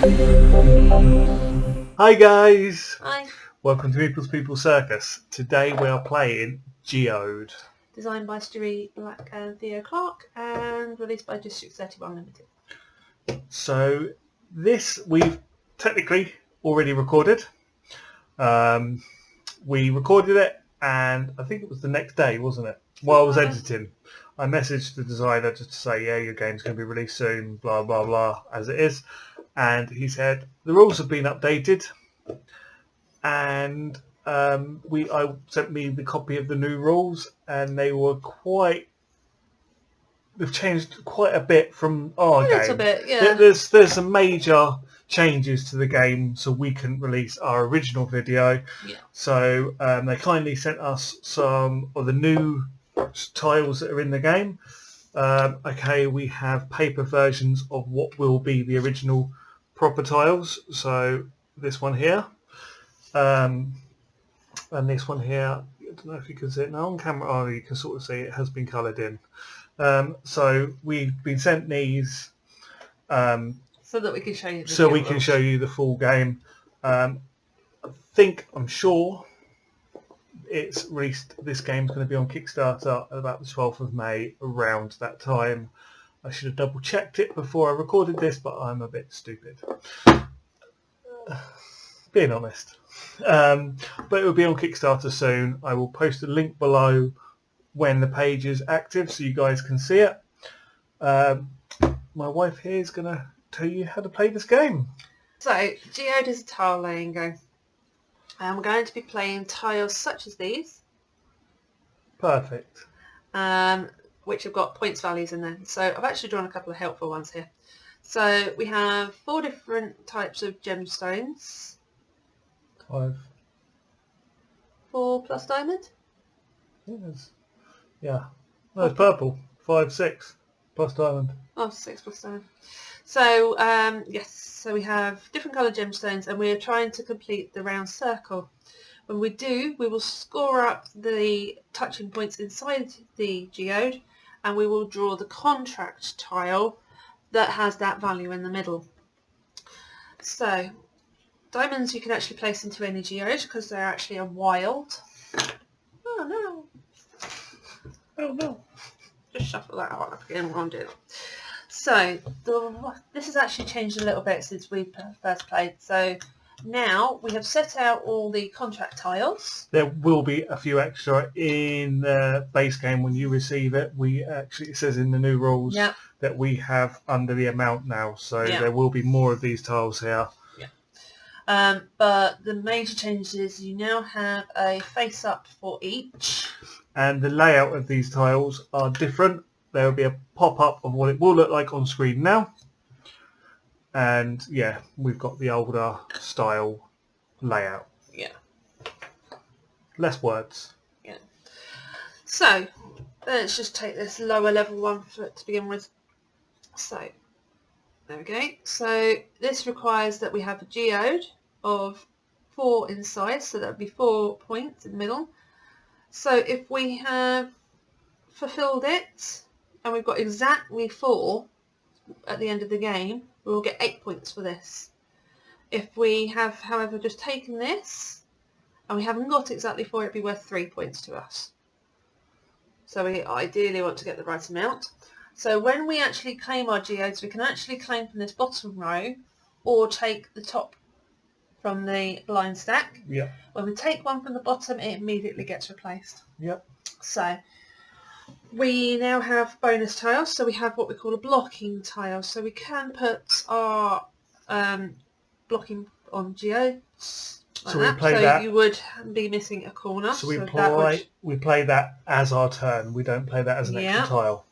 Hi guys! Hi. Welcome to People Circus. Today we are playing Geode. Designed by Stewie Black and Theo Clark and released by District 31 Limited. So this we've technically already recorded. We recorded it and I think it was the next day, wasn't it? While I was editing. I messaged the designer just to say, yeah, your game's going to be released soon, blah, blah, blah, as it is. And he said, the rules have been updated. And I sent me the copy of the new rules, and they've changed quite a bit from our game. A little bit, yeah. There's some major changes to the game, so we couldn't release our original video. Yeah. So they kindly sent us some of the new tiles that are in the game. Okay, we have paper versions of what will be the original proper tiles. So this one here. And this one here, I don't know if you can see it now on camera. Oh, you can sort of see it has been coloured in. So we've been sent these so that we can show you. Can show you the full game. I'm sure it's released. This game's going to be on Kickstarter at about the 12th of May, around that time. I should have double checked it before I recorded this, but I'm a bit stupid. Being honest. But it will be on Kickstarter soon. I will post a link below when the page is active so you guys can see it. My wife here is going to tell you how to play this game. So, Geode is a tile laying game. And we're going to be playing tiles such as these. Perfect. Which have got points values in there. So I've actually drawn a couple of helpful ones here. So we have 4 different types of gemstones. 5. 4 plus diamond? Yes. Yeah. No, it's purple. 5, 6 plus diamond. Oh, 6 plus diamond. So, yes, so we have different coloured gemstones and we are trying to complete the round circle. When we do, we will score up the touching points inside the geode and we will draw the contract tile that has that value in the middle. So, diamonds you can actually place into any geode because they're actually a wild. Oh no! Oh no! Just shuffle that out again while I'm doing it. So this has actually changed a little bit since we first played. So now we have set out all the contract tiles. There will be a few extra in the base game when you receive it. It says in the new rules that we have under the amount now. So there will be more of these tiles here. But the major change is you now have a face up for each. And the layout of these tiles are different. There will be a pop-up of what it will look like on screen now. And yeah, we've got the older style layout. Yeah. Less words. Yeah. So, let's just take this lower level one to begin with. So, there we go. So, this requires that we have a geode of 4 in size, so that would be 4 points in the middle. So if we have fulfilled it and we've got exactly 4 at the end of the game, we will get 8 points for this. If we have, however, just taken this and we haven't got exactly 4, it'd be worth 3 points to us. So we ideally want to get the right amount. So when we actually claim our geodes, we can actually claim from this bottom row or take the top from the line stack. Yeah. When we take one from the bottom, it immediately gets replaced. Yep. So we now have bonus tiles. So we have what we call a blocking tile. So we can put our blocking on geodes. Like so we play that. You would be missing a corner. So we play that as our turn. We don't play that as an extra tile.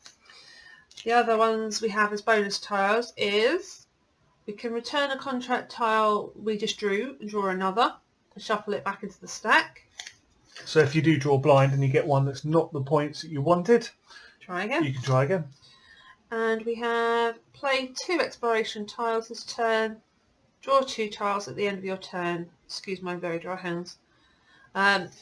The other ones we have as bonus tiles is we can return a contract tile we just drew and draw another and shuffle it back into the stack. So if you do draw blind and you get one that's not the points that you wanted, try again. You can try again. And we have play 2 exploration tiles this turn. Draw 2 tiles at the end of your turn. Excuse my very dry hands.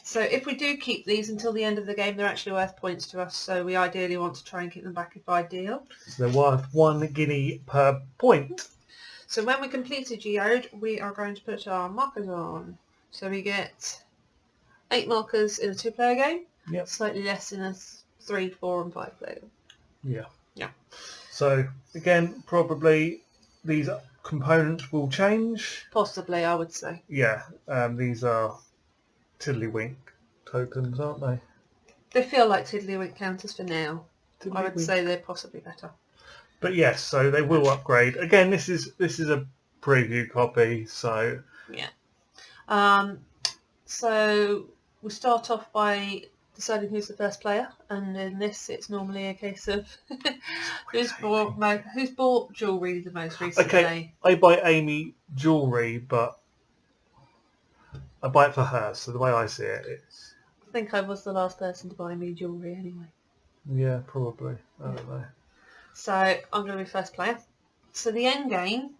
So if we do keep these until the end of the game, they're actually worth points to us. So we ideally want to try and keep them back if ideal. So they're worth 1 guinea per point. So when we complete a geode, we are going to put our markers on. So we get 8 markers in a 2-player game. Yep. Slightly less in a 3, 4 and 5-player game. Yeah. Yeah. So again, probably these components will change. Possibly, I would say. Yeah. These are Tiddlywink tokens, aren't they? They feel like Tiddlywink counters for now. I would Tiddlywink. say they're possibly better. But yes, so they will upgrade. Again, this is a preview copy, so Yeah. So we start off by deciding who's the first player, and in this it's normally a case of who's bought jewellery the most recently. okay. I buy Amy jewellery, but I buy it for her. So the way I see it, it's I think I was the last person to buy me jewellery anyway. yeah, probably. I don't know. So I'm going to be first player. So the end game,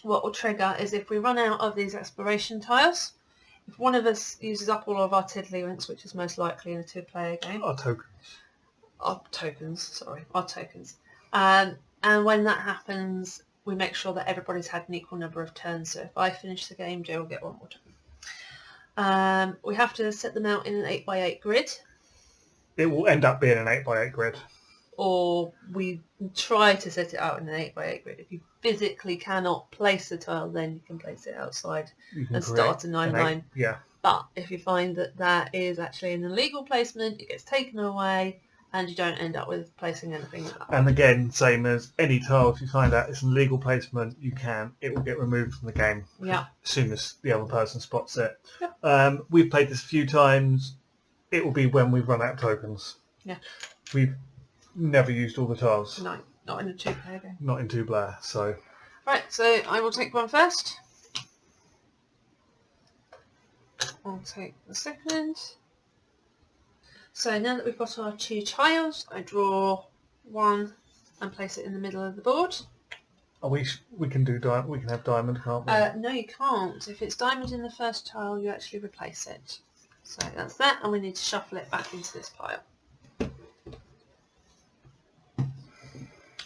what will trigger is if we run out of these exploration tiles. If one of us uses up all of our Tiddlywinks, which is most likely in a 2-player game. Our tokens. Our tokens. And when that happens, we make sure that everybody's had an equal number of turns. So if I finish the game, Joe will get 1 more turn. We have to set them out in an 8x8 grid. It will end up being an 8x8 grid. Or we try to set it out in an 8x8 grid. If you physically cannot place the tile, then you can place it outside and start a 9x9. Yeah. But if you find that that is actually an illegal placement, it gets taken away and you don't end up with placing anything like that. And again, same as any tile, if you find out it's an illegal placement, it will get removed from the game. Yeah. As soon as the other person spots it. Yeah. We've played this a few times. It will be when we've run out of tokens. Yeah. We've never used all the tiles. No, not in a 2-player game. Not in 2-player, so. Right, so I will take one first. I'll take the second. So now that we've got our 2 tiles, I draw one and place it in the middle of the board. We can do we can have diamond, can't we? No, you can't. If it's diamond in the first tile, you actually replace it. So that's that, and we need to shuffle it back into this pile.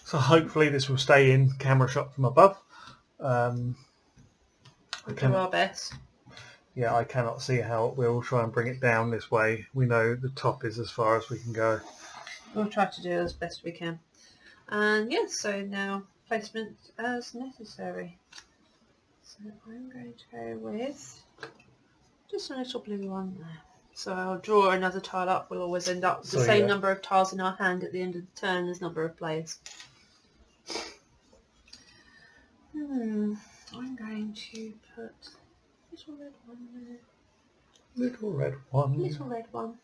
So hopefully this will stay in camera shot from above. We'll do our best. Yeah, I cannot see how it will. Try and bring it down this way. We know the top is as far as we can go. We'll try to do it as best we can. And yes, so now placement as necessary. So I'm going to go with just a little blue one there. So I'll draw another tile up. We'll always end up with the same number of tiles in our hand at the end of the turn as number of players. I'm going to put little red one there. Little red one. Little red one.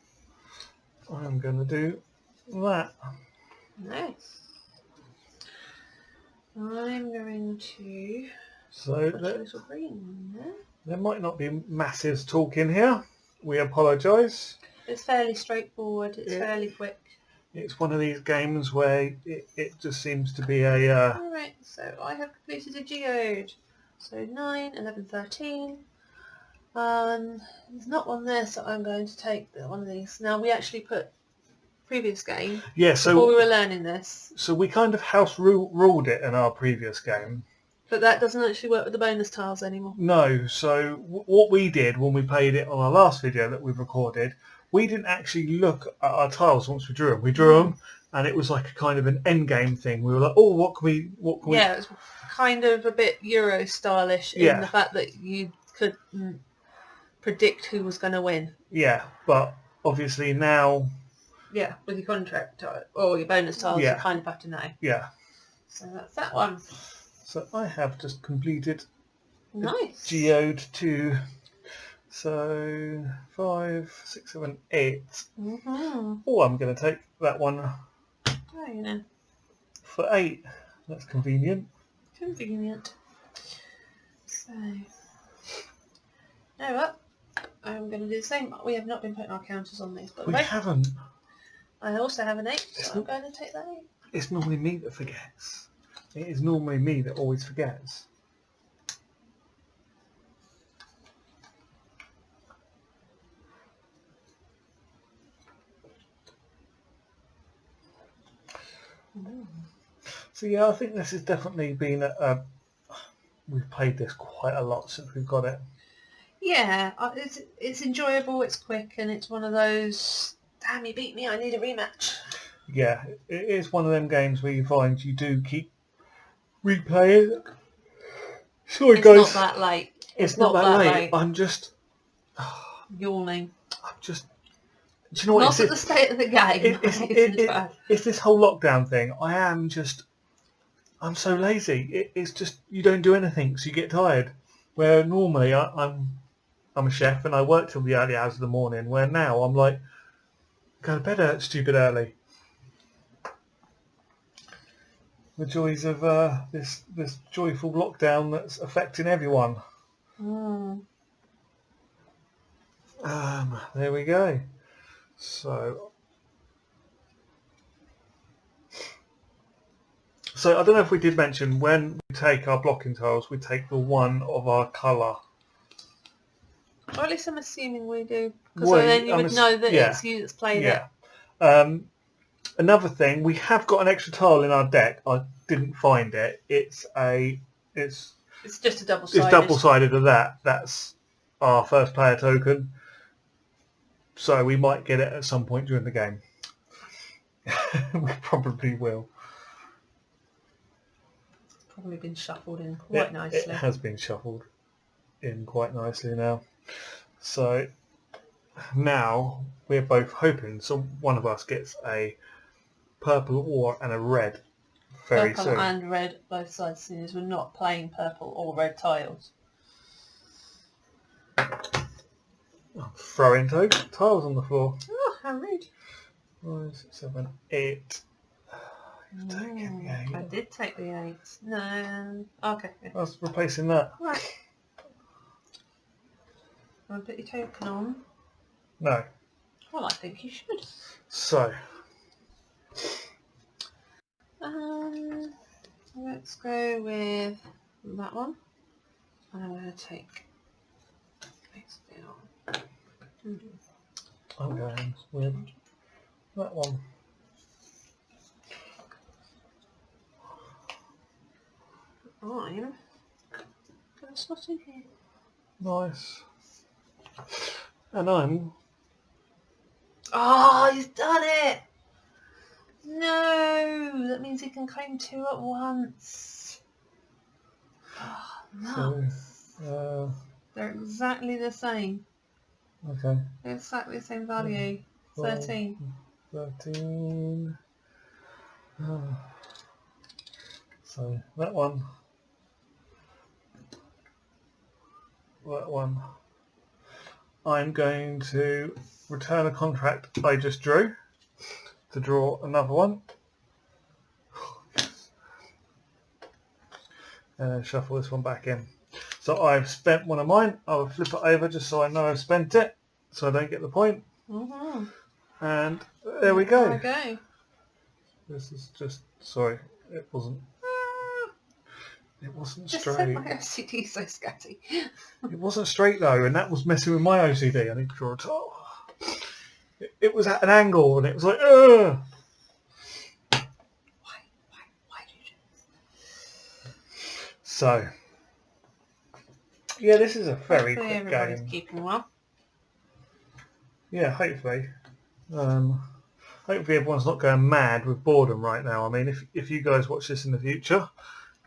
I'm going to do that. Nice. I'm going to So put a little green one there. There might not be masses talking here. We apologise. It's fairly straightforward. It's fairly quick. It's one of these games where it just seems to be a... Alright, so I have completed a geode. So 9, 11, 13. There's not one there, so I'm going to take one of these. Now we actually put previous game before we were learning this. So we kind of house ruled it in our previous game. But that doesn't actually work with the bonus tiles anymore. No, so what we did when we played it on our last video that we've recorded, we didn't actually look at our tiles once we drew them. We drew them, and it was like a kind of an end game thing. We were like, oh, what can we... Yeah, it was kind of a bit Euro stylish in the fact that you could predict who was going to win. Yeah, but obviously now... Yeah, with your contract or your bonus tiles, you kind of have to know. Yeah. So that's that one. So I have just completed nice Geode 2. So 5, 6, 7, 8. Oh, I'm going to take that one for 8. That's convenient. Convenient. So, now what? I'm going to do the same. We have not been putting our counters on these, by the way. We haven't. I also have an 8, so I'm going to take that 8. It's normally me that forgets. It is normally me that always forgets. So yeah, I think this has definitely been we've played this quite a lot since we've got it. Yeah, it's enjoyable, it's quick, and it's one of those, damn, you beat me, I need a rematch. Yeah, it is one of them games where you find you do keep replaying. Sorry, It's guys. not that late. It's not that late. I'm just yawning. do you know what? Not at the state of the game. It's this whole lockdown thing. I'm so lazy. It's just you don't do anything, so you get tired. Where normally I'm a chef and I work till the early hours of the morning. Where now I'm like, go to bed stupid early. The joys of this joyful lockdown that's affecting everyone. There we go. So I don't know if we did mention when we take our blocking tiles, we take the one of our colour. Or at least I'm assuming we do, because then you would know that it's you that's played it. Another thing, we have got an extra tile in our deck. I didn't find it. It's just a double-sided. It's double-sided of that. That's our first player token. So we might get it at some point during the game. We probably will. It's probably been shuffled in quite nicely. It has been shuffled in quite nicely now. So now we're both hoping one of us gets a purple or and a red very soon. Purple and red both sides, seeing as we're not playing purple or red tiles. Throwing tiles on the floor. Oh, how rude. 5, 6, 7, 8. I did take the 8. No. Okay. I was replacing that. Right. Want to put your token on? No. Well, I think you should. So. Let's go with that one. And I'm going to take this down. I'm going with that one. I'm going to slot in here. Nice. And I'm... Oh, he's done it! No! That means he can claim 2 at once. Oh, no. So, they're exactly the same. Okay. They're exactly the same value. 13. 13. So that one. That one. I'm going to return a contract I just drew to draw another one. And then shuffle this one back in. So I've spent one of mine. I'll flip it over just so I know I've spent it, so I don't get the point. Mm-hmm. And there we go. Okay. This is just, sorry, it wasn't Just straight. said my OCD so scatty. It wasn't straight though, and that was messing with my OCD. I need to draw a tile. It was at an angle, and it was like, ugh. Why do you do this? So, yeah, this is a very Hopefully quick everybody's game. keeping well. Yeah, hopefully. Hopefully everyone's not going mad with boredom right now. I mean, if you guys watch this in the future,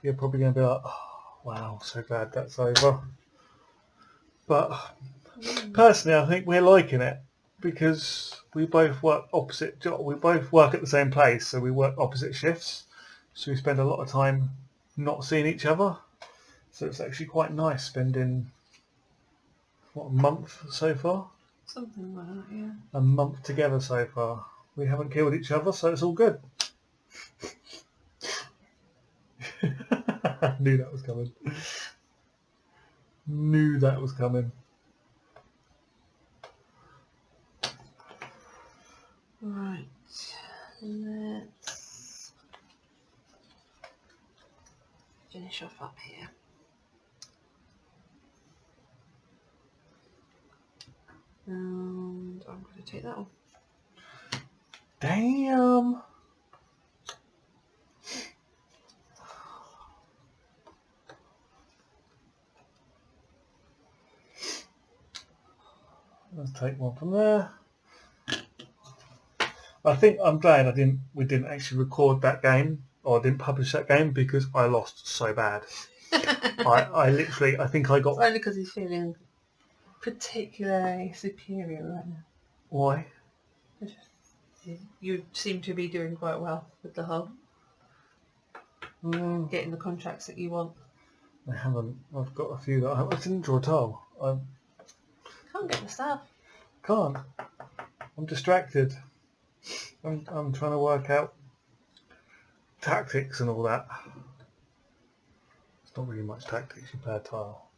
you're probably going to be like, oh, wow, so glad that's over. But personally, I think we're liking it because we both work opposite jobs. We both work at the same place, so we work opposite shifts. So we spend a lot of time not seeing each other. So it's actually quite nice spending, what, a month so far? Something like that, yeah. A month together so far. We haven't killed each other, so it's all good. I knew that was coming. Knew that was coming. Right. Let's finish off up here. And I'm going to take that one. Damn. Let's take one from there. I think I'm glad we didn't actually record that game or didn't publish that game because I lost so bad. I think I got... It's only because he's feeling particularly superior right now. Why? You seem to be doing quite well with the whole getting the contracts that you want. I haven't. I've got a few that I didn't draw a tile. I Can't get the stuff. can't. I'm distracted. I'm trying to work out tactics and all that. It's not really much tactics. You play a tile.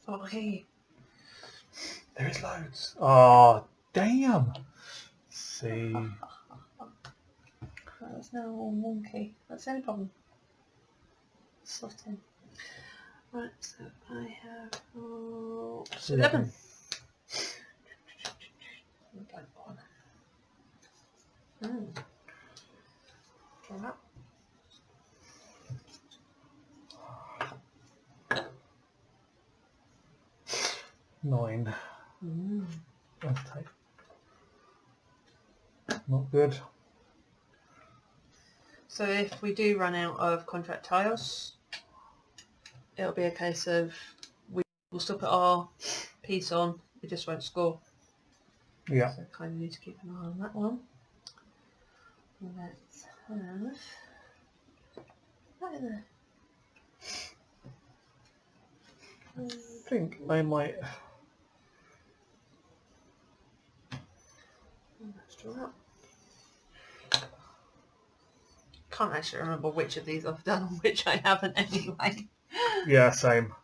Sorry. There is loads. Oh, damn. See. That's now all wonky. That's the only problem. Sorting. Right, so I have 11. Blank one. Draw up. Nine. Let's take. Not good. So if we do run out of contract tiles, it'll be a case of we'll still put our piece on, we just won't score. Yeah. So kind of need to keep an eye on that one. Let's have that in there. I think I might. Let's draw that. Can't actually remember which of these I've done and which I haven't anyway. Yeah, same.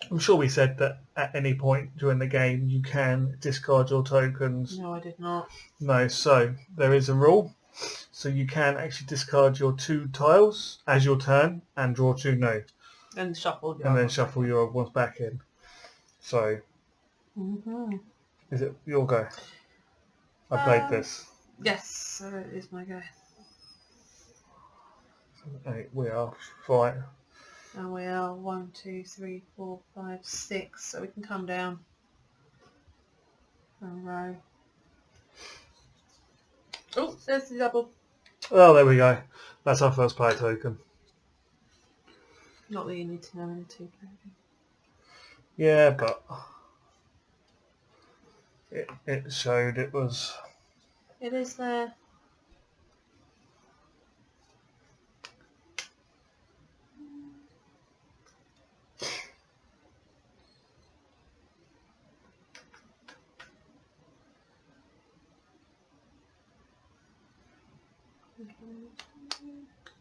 I'm sure we said that at any point during the game you can discard your tokens. No, I did not. No, so there is a rule. So you can actually discard your 2 tiles as your turn and draw 2 new. And shuffle. And then shuffle your old ones back in. So, is it your go? I played this. Yes, so it is my go. 8, we are fine. And we are 1, 2, 3, 4, 5, 6. So we can come down a row. Oh, there's the double. Oh, there we go. That's our first player token. Not that you need to know in a 2 player. Yeah, but it showed it was. It is there.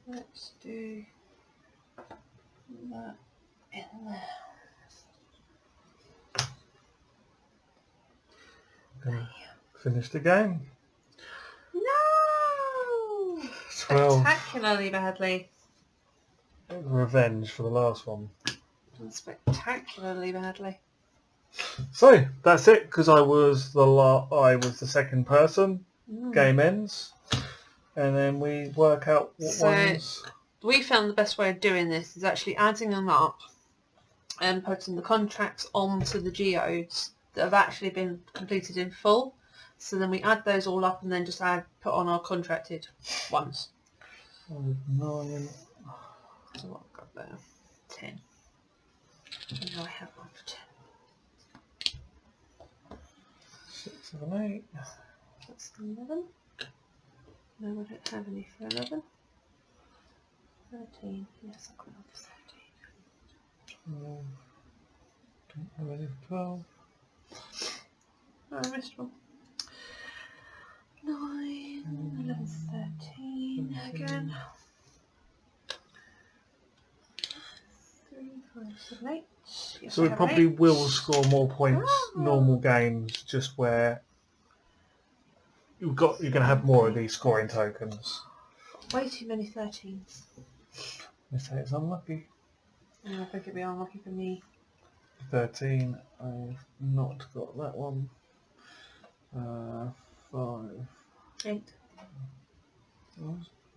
Let's do that in there. Gonna finish the game. No! 12. Spectacularly badly. Revenge for the last one. Spectacularly badly. So that's it because I was the second person. Game ends, and then we work out what ones. We found the best way of doing this is actually adding them up and putting the contracts onto the geodes that have actually been completed in full. So then we add those all up and then just put on our contracted ones. 9. So what I've got there? 10. And now I have one for 10. 6, 7, 8. That's 11. No, I don't have any for 11. 13. Yes, I've got one for 13. 12. Don't have any for 12. Oh, I missed one. 9, 11, 13 again. 3, 5, 7, 8. Yes, So we probably will score more points normal games, just where you're going to have more of these scoring tokens. Way too many 13s. They say it's unlucky. I think it'd be unlucky for me. 13, I've not got that one. 5. 8.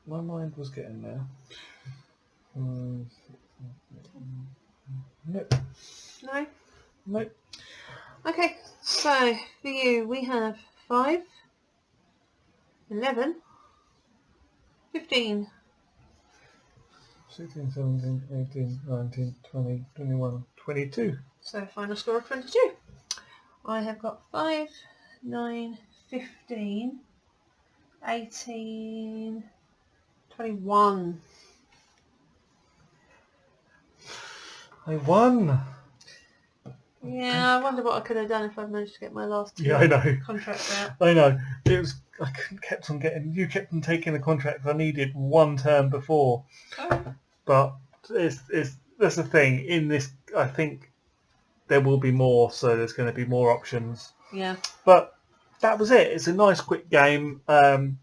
My mind was getting there. 6, 7, Nope. No? Nope. Okay, so for you we have 5, 11, 15. 16, 17, 18, 19, 20, 21, 22. So final score of 22. I have got 5, 9, 15, 18, 21. I won. Yeah, I wonder what I could have done if I'd managed to get my last 2 I know. contracts out. I know. It was. You kept on taking the contract I needed one term before. Oh. But that's the thing. In this, I think there will be more, so there's going to be more options. Yeah. But that was it. It's a nice, quick game. Kind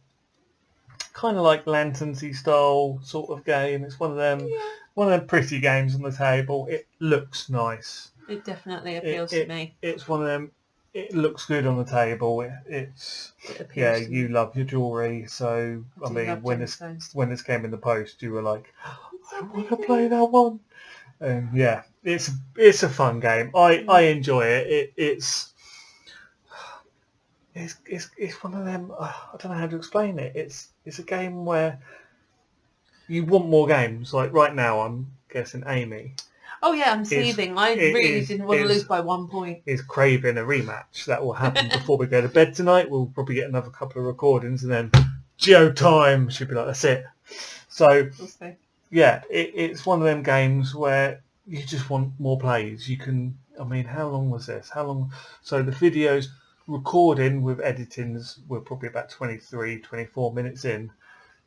of like Lanternsy style sort of game. It's one of them pretty games on the table. It looks nice. It definitely appeals to me. It's one of them. It looks good on the table. It appeals to you love your jewellery, so I mean, when this came in the post, you were like, I want to play that one. And yeah, it's a fun game. I enjoy it. It's one of them. I don't know how to explain it. It's a game where you want more games. Like right now, I'm guessing Amy. Oh yeah, I'm seething. I really didn't want to lose by 1 point. Is craving a rematch. That will happen before we go to bed tonight. We'll probably get another couple of recordings and then Geode time. She'll be like, that's it. So yeah, it's one of them games where you just want more plays. You can. I mean, how long was this? How long? So the videos recording with editings were probably about 23, 24 minutes in.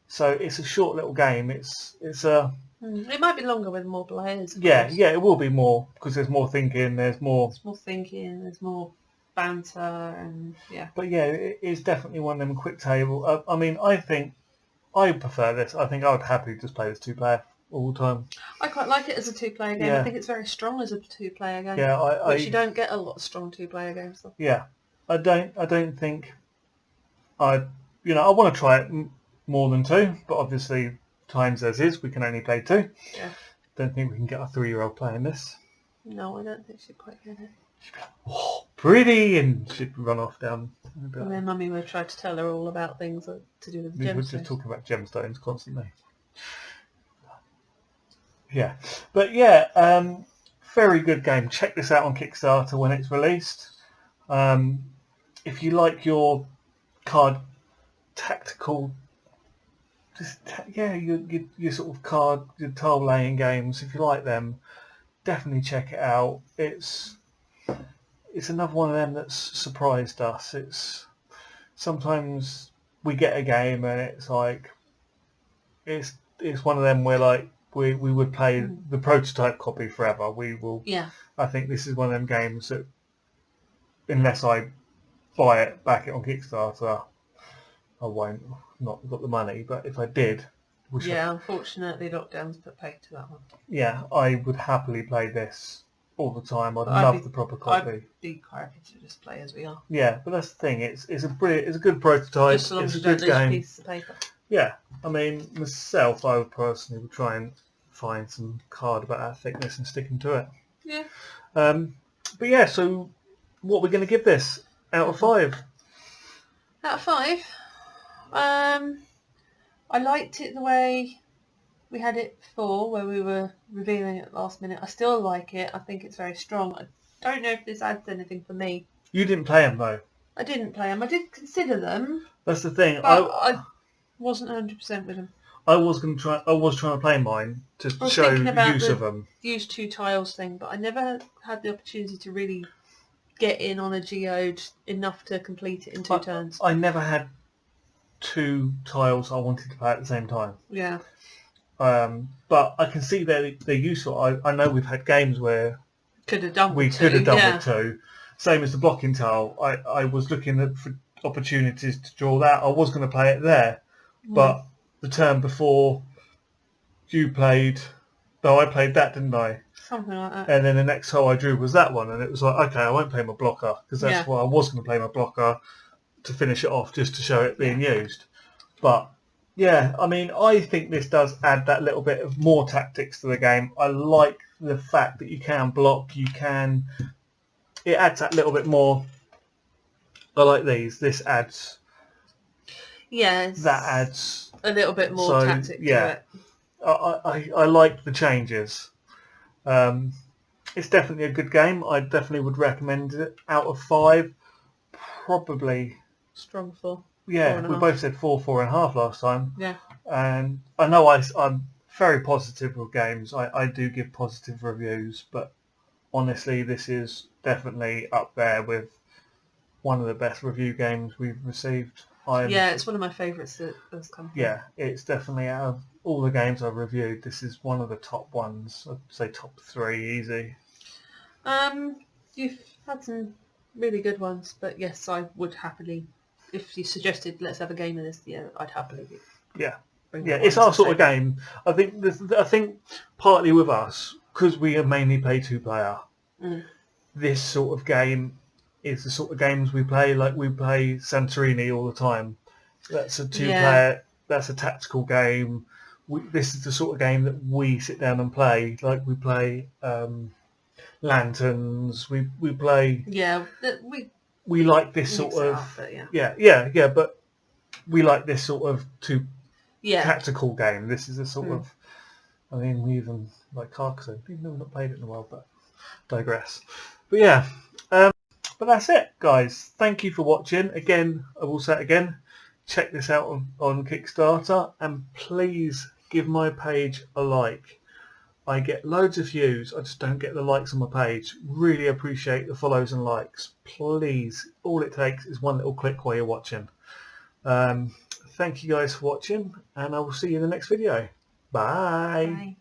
So it's a short little game. It's a. It might be longer with more players. Yeah, it will be more because there's more thinking. There's more thinking. There's more banter, and yeah. But yeah, it's definitely one of them quick table. I mean, I think I prefer this. I think I would happily just play this 2-player all the time. I quite like it as a 2-player game. Yeah. I think it's very strong as a 2-player game. Yeah, which you don't get a lot of strong 2-player games. Though. Yeah, I don't think I want to try it more than 2, but obviously. Times as is, we can only play 2. Yeah. Don't think we can get a 3-year-old playing this. No, I don't think she'd quite get it. She'd be like, oh, pretty, and she'd run off down. And then Mummy would try to tell her all about things to do with the gemstones. We were just talking about gemstones constantly. Yeah, but yeah, very good game. Check this out on Kickstarter when it's released. If you like your card tactical. Your sort of card, your tile laying games. If you like them, definitely check it out. It's another one of them that's surprised us. It's sometimes we get a game and it's like it's one of them where like we would play the prototype copy forever. We will. Yeah. I think this is one of them games that unless I buy it, back it on Kickstarter, I won't. Not got the money, but if I did, unfortunately lockdown's put paid to that one. Yeah, I would happily play this all the time. I'd love the proper copy. I'd be quite happy to just play as we are. Yeah, but that's the thing. It's a good prototype. Just as long it's as a you good don't lose game. a piece of paper. Yeah, I mean myself, I would personally try and find some card about that thickness and stick them to it. Yeah. But yeah, so what we're going to give this out of 5? Out of 5. I liked it the way we had it before, where we were revealing it last minute. I still like it. I think it's very strong. I don't know if this adds anything for me. You didn't play them though. I didn't play them. I did consider them. That's the thing. But I wasn't 100% with them. I was trying to play mine to show use of them. Use 2 tiles thing, but I never had the opportunity to really get in on a geode enough to complete it in 2 turns. I never had 2 tiles I wanted to play at the same time. Yeah. But I can see they're useful. I know we've had games where could have done with 2. Same as the blocking tile. I was looking for opportunities to draw that. I was going to play it there, but the turn before you played, I played that, didn't I? Something like that. And then the next tile I drew was that one, and it was like, okay, I won't play my blocker because that's why I was going to play my blocker to finish it off, just to show it being used. But yeah, I mean, I think this does add that little bit of more tactics to the game. I like the fact that you can block, it adds that little bit more. I like these. This adds. Yes. That adds a little bit more tactic to it. I like the changes. It's definitely a good game. I definitely would recommend it. Out of 5, probably strong 4. Yeah, we both said 4.5 last time. Yeah. And I know I'm very positive with games. I do give positive reviews, but honestly, this is definitely up there with one of the best review games we've received. Yeah, it's one of my favourites that has come from. Yeah, it's definitely out of all the games I've reviewed, this is one of the top ones. I'd say top 3 easy. You've had some really good ones, but yes, I would happily, if you suggested let's have a game of this, yeah, I'd happily. Yeah, it's our sort of game. I think partly with us, because we mainly play 2-player, this sort of game is the sort of games we play. Like we play Santorini all the time. That's a 2-player. That's a tactical game. This is the sort of game that we sit down and play. Like we play Lanterns. We play. Yeah, we like this sort of. But but we like this sort of tactical game. This is a sort of. I mean, we even like Carcassonne. Even though we've not played it in a while, but digress. But yeah. But that's it, guys. Thank you for watching. Again, I will say it again. Check this out on Kickstarter, and please give my page a like. I get loads of views. I just don't get the likes on my page. Really appreciate the follows and likes. Please, all it takes is one little click while you're watching. Thank you guys for watching, and I will see you in the next video. Bye. Bye.